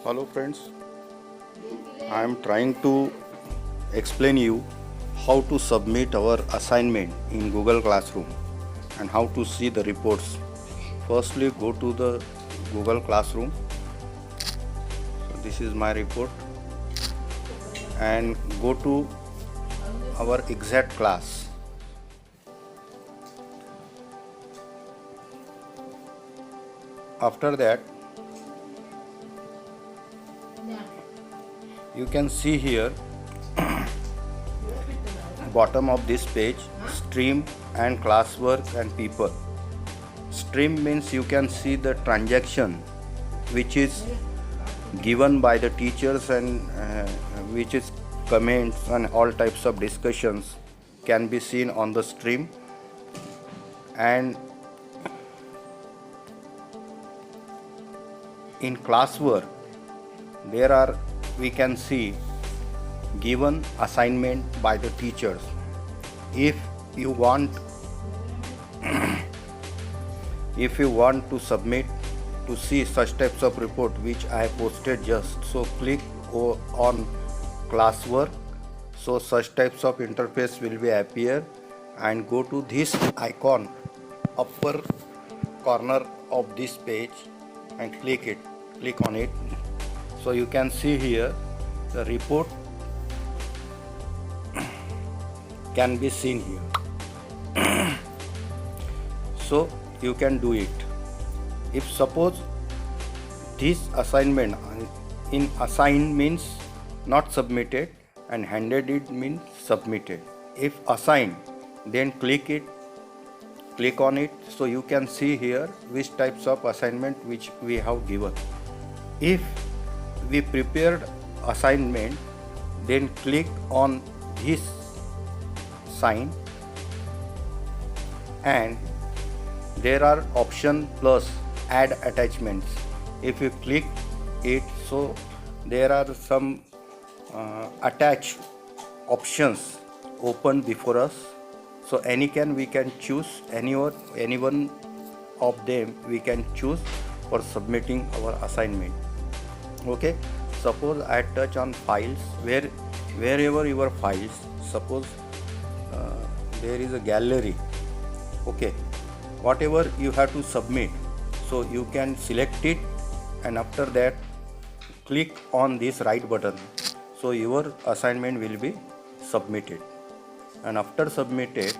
Hello friends, I am trying to explain you how to submit our assignment in Google Classroom and how to see the reports. Firstly, go to the Google Classroom. So this is my report, and go to our exact class. After that, you can see here bottom of this page stream and classwork and people. Stream means you can see the transaction which is given by the teachers and which is comments and all types of discussions can be seen on the stream. And in classwork there are, we can see given assignment by the teachers. If you want to submit to see such types of report which I posted just, so click on classwork, so such types of interface will be appear, and go to this icon upper corner of this page and click on it. So you can see here the report can be seen here. So you can do it. If suppose this assignment in assign means not submitted and handed it means submitted. If assigned, then click on it, so you can see here which types of assignment which we have given. If we prepared assignment, then click on this sign, and there are option plus add attachments. If you click it, so there are some attach options open before us. So we can choose any one of them we can choose for submitting our assignment. Okay, suppose I touch on files, wherever your files, suppose there is a gallery. Okay, whatever you have to submit, so you can select it, and after that click on this right button, so your assignment will be submitted. And after submitted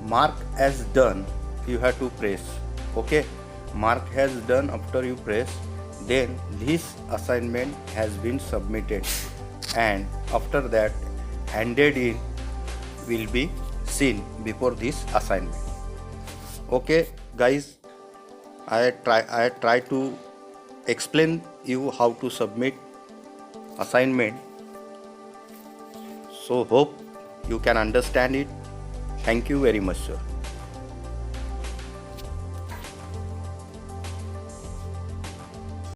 mark as done you have to press. Okay, mark as done. After you press, then this assignment has been submitted, and after that handed in will be seen before this assignment. Okay guys, I try to explain you how to submit assignment, so hope you can understand it. Thank you very much, sir.